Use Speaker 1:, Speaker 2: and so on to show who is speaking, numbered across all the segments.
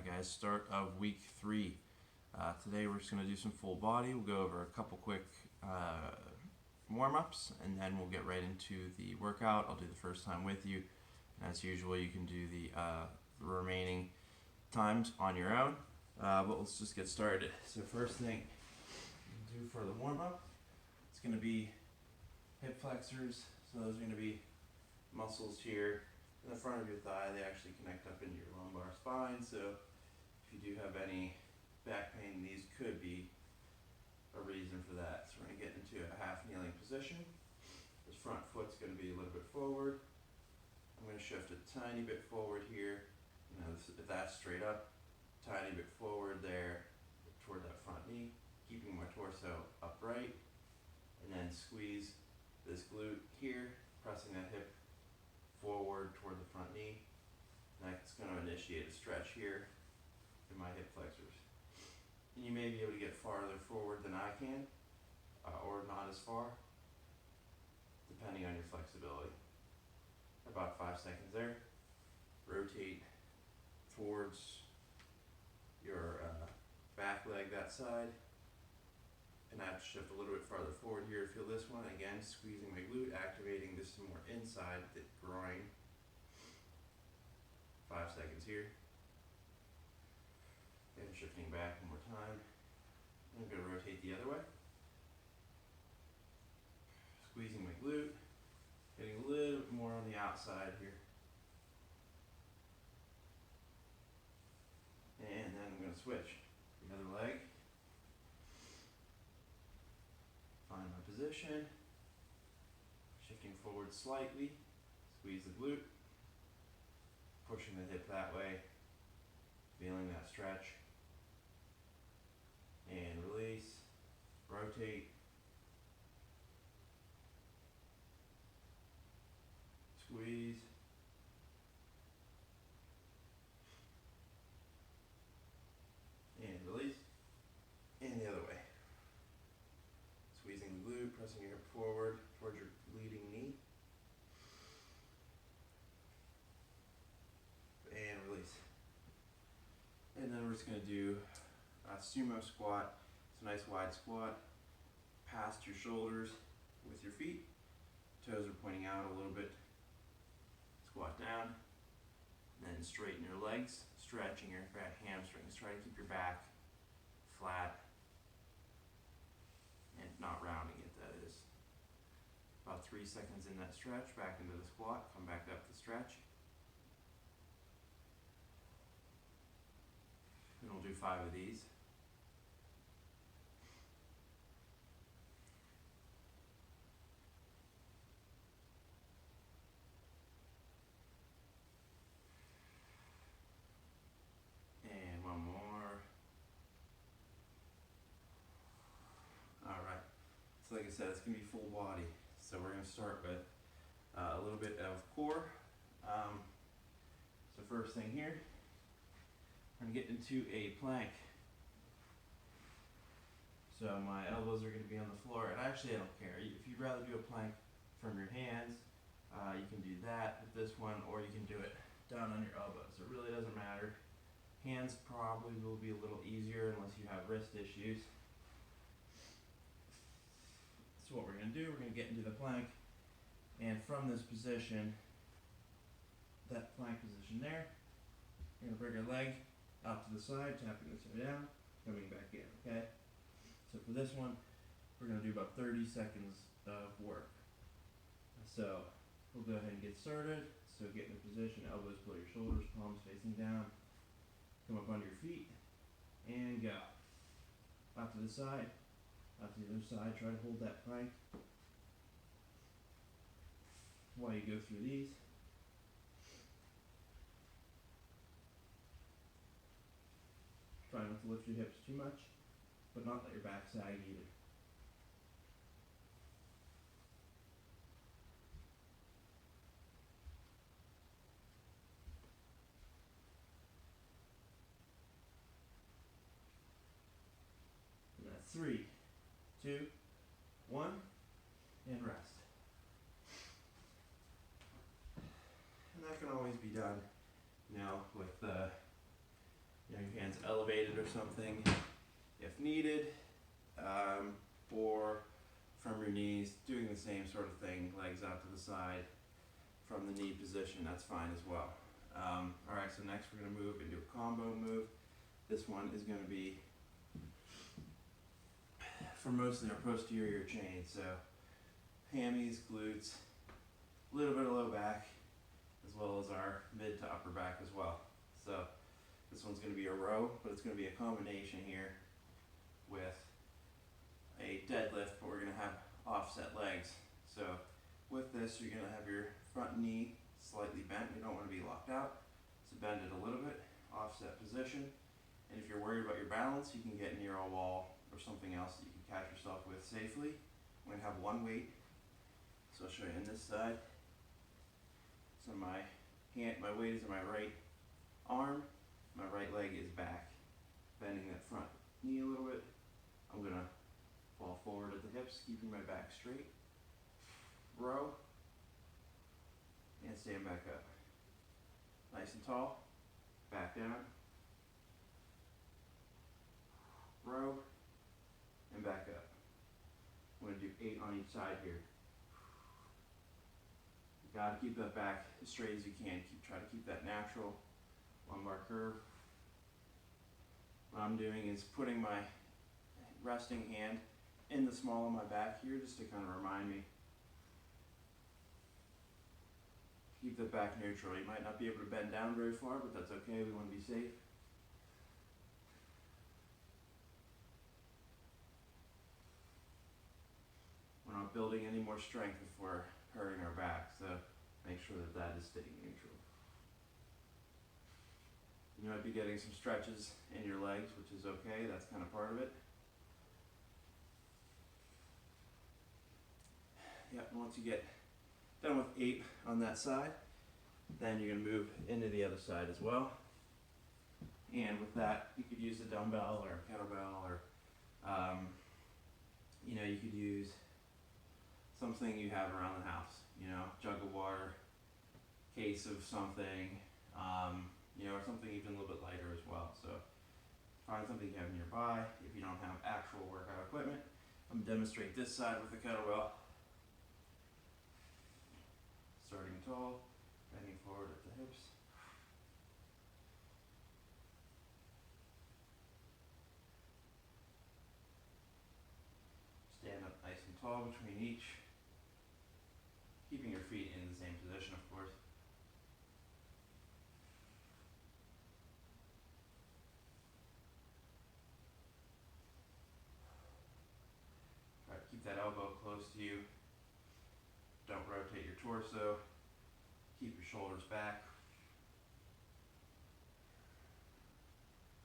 Speaker 1: Alright guys, start of week 3. Today we're just going to do some full body. We'll go over a couple quick warm-ups and then we'll get right into the workout. I'll do the first time with you. And as usual, you can do the remaining times on your own. But let's just get started. So first thing we'll do for the warm-up, it's going to be hip flexors. So those are going to be muscles here in the front of your thigh. They actually connect up into your lumbar spine, so if you do have any back pain, these could be a reason for that. So we're going to get into a half kneeling position. This front foot's going to be a little bit forward. I'm going to shift a tiny bit forward here. If that's straight up, tiny bit forward there toward that front knee, keeping my torso upright, and then squeeze this glute here, pressing that hip forward toward the front knee. That's going to initiate a stretch here in my hip flexors. And you may be able to get farther forward than I can, or not as far, depending on your flexibility. About 5 seconds there. Rotate towards your back leg that side. And I have to shift a little bit farther forward here to feel this one. Again, squeezing my glute, activating this more inside the groin. 5 seconds here. And shifting back one more time. I'm going to rotate the other way. Squeezing my glute. Getting a little bit more on the outside here. And then I'm going to switch. The other leg. Find my position, shifting forward slightly, squeeze the glute, pushing the hip that way, feeling that stretch, and release, rotate, squeeze, and release, and the other way. Squeezing the glute, pressing your hip forward towards your leading knee. And release. And then we're just going to do a sumo squat. It's a nice wide squat. Past your shoulders with your feet. Toes are pointing out a little bit. Squat down. Then straighten your legs, stretching your hamstrings. Try to keep your back flat. And not rounding it, that is. About 3 seconds in that stretch, back into the squat, come back up the stretch. And we'll do 5 of these. And one more. Alright, so like I said, it's going to be full body. So we're going to start with a little bit of core. So first thing here, I'm going to get into a plank. So my elbows are going to be on the floor, and actually I don't care. If you'd rather do a plank from your hands, you can do that with this one, or you can do it down on your elbows. It really doesn't matter. Hands probably will be a little easier unless you have wrist issues. So what we're going to do, we're going to get into the plank, and from this position, that plank position there, we're going to bring our leg out to the side, tapping this way down, coming back in, okay? So for this one, we're going to do about 30 seconds of work. So we'll go ahead and get started. So get in a position, elbows below your shoulders, palms facing down, come up onto your feet, and go. Out to the side. Out to the other side, try to hold that plank while you go through these. Try not to lift your hips too much, but not let your back sag either. And that's 3, 2, 1, and rest. And that can always be done, with elevated or something if needed, or from your knees, doing the same sort of thing, legs out to the side from the knee position, that's fine as well. Alright, so next we're going to move into a combo move. This one is going to be for mostly our posterior chain, so hammies, glutes, a little bit of low back, as well as our mid to upper back as well. So this one's going to be a row, but it's going to be a combination here with a deadlift, but we're going to have offset legs. So with this, you're going to have your front knee slightly bent. You don't want to be locked out, so bend it a little bit, offset position. And if you're worried about your balance, you can get near a wall or something else that you can catch yourself with safely. I'm going to have one weight, so I'll show you on this side. So my weight is in my right arm, my right leg is back, bending that front knee a little bit. I'm going to fall forward at the hips, keeping my back straight, row, and stand back up. Nice and tall, back down, row, and back up. I'm going to do 8 on each side here. You got to keep that back as straight as you can. Try to keep that natural lumbar curve. What I'm doing is putting my resting hand in the small of my back here, just to kind of remind me. Keep the back neutral. You might not be able to bend down very far, but that's okay. We want to be safe. We're not building any more strength if we're hurting our back, so make sure that that is staying neutral. You might be getting some stretches in your legs, which is okay. That's kind of part of it. Yep, and once you get done with 8 on that side, then you're going to move into the other side as well. And with that, you could use a dumbbell or a kettlebell, or you could use something you have around the house. Jug of water, case of something, or something even a little bit lighter as well. So find something you have nearby. If you don't have actual workout equipment, I'm going to demonstrate this side with the kettlebell. Starting tall, bending forward at the hips. Stand up nice and tall between each, keeping your feet in the same position, of course. Try to keep that elbow close to you. Don't rotate your torso. Keep your shoulders back.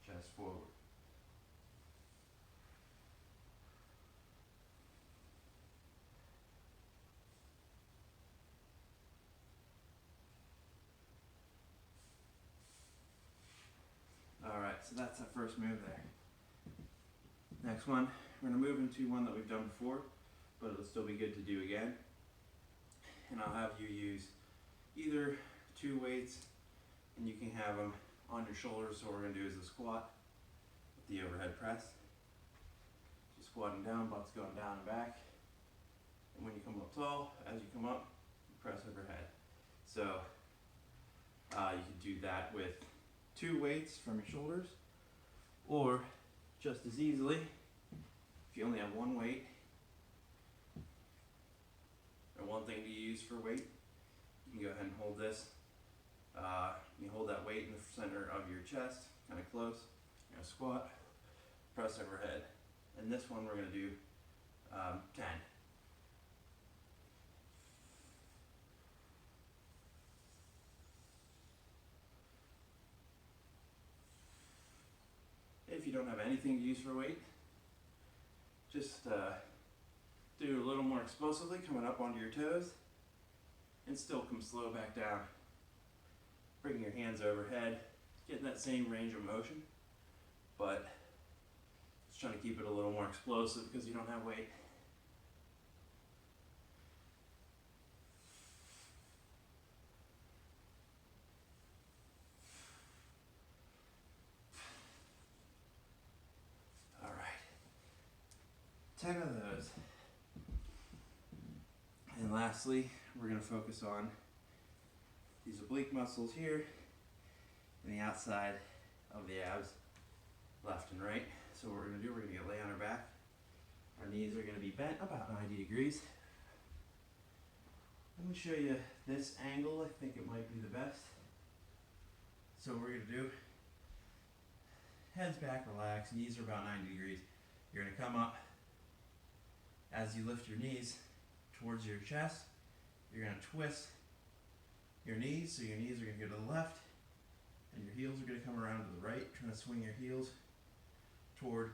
Speaker 1: Chest forward. Alright, so that's that first move there. Next one, we're going to move into one that we've done before, but it'll still be good to do again. And I'll have you use either 2 weights, and you can have them on your shoulders. So what we're going to do is a squat with the overhead press. Just squatting down, butt's going down and back. And when you come up tall, as you come up, you press overhead. So you can do that with 2 weights from your shoulders, or just as easily, if you only have 1 weight, or one thing to use for weight, you can go ahead and hold this. You hold that weight in the center of your chest, kind of close. You're going to squat, press overhead. And this one we're going to do 10. If you don't have anything to use for weight, just do a little more explosively, coming up onto your toes, and still come slow back down. Bringing your hands overhead, getting that same range of motion, but just trying to keep it a little more explosive because you don't have weight. 10 of those. And lastly, we're going to focus on these oblique muscles here and the outside of the abs, left and right. So what we're going to do, we're going to lay on our back. Our knees are going to be bent about 90 degrees. Let me show you this angle. I think it might be the best. So what we're going to do, head's back, relax, knees are about 90 degrees. You're going to come up as you lift your knees towards your chest. You're going to twist your knees, so your knees are going to go to the left, and your heels are going to come around to the right, trying to swing your heels toward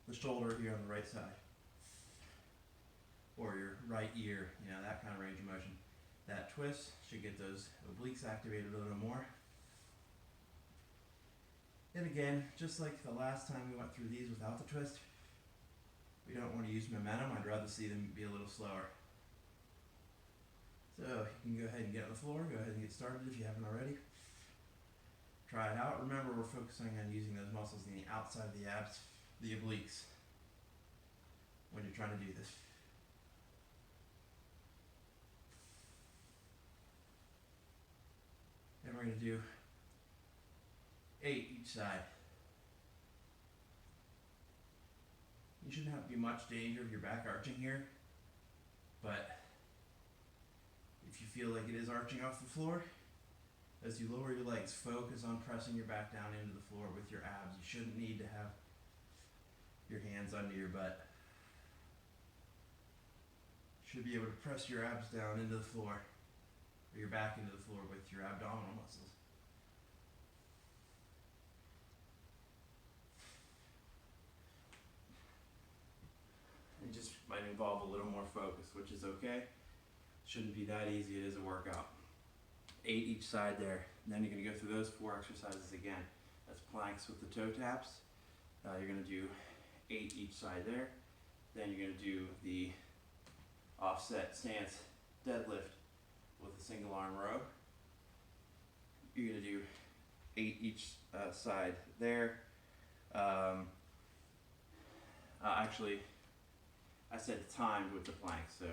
Speaker 1: the shoulder here on the right side. Or your right ear, you know, that kind of range of motion. That twist should get those obliques activated a little more. And again, just like the last time we went through these without the twist, we don't want to use momentum. I'd rather see them be a little slower. So you can go ahead and get on the floor, go ahead and get started if you haven't already. Try it out. Remember, we're focusing on using those muscles in the outside of the abs, the obliques, when you're trying to do this. And we're going to do 8 each side. You shouldn't have to be much danger of your back arching here, but if you feel like it is arching off the floor, as you lower your legs, focus on pressing your back down into the floor with your abs. You shouldn't need to have your hands under your butt. You should be able to press your abs down into the floor, or your back into the floor with your abdominal muscles. It just might involve a little more focus, which is okay. Shouldn't be that easy. It is a workout. 8 each side there. And then you're going to go through those 4 exercises again. That's planks with the toe taps. You're going to do 8 each side there. Then you're going to do the offset stance deadlift with a single arm row. You're going to do 8 each side there. Actually, I said timed with the plank, so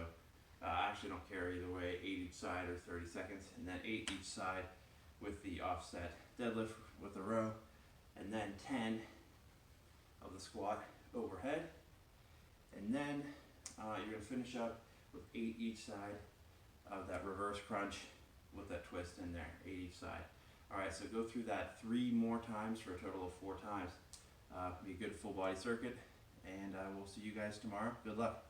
Speaker 1: I actually don't care either way, 8 each side or 30 seconds, and then 8 each side with the offset deadlift with the row, and then 10 of the squat overhead, and then you're going to finish up with 8 each side of that reverse crunch with that twist in there, 8 each side. Alright, so go through that 3 more times for a total of 4 times. Be a good full body circuit, and we'll see you guys tomorrow. Good luck.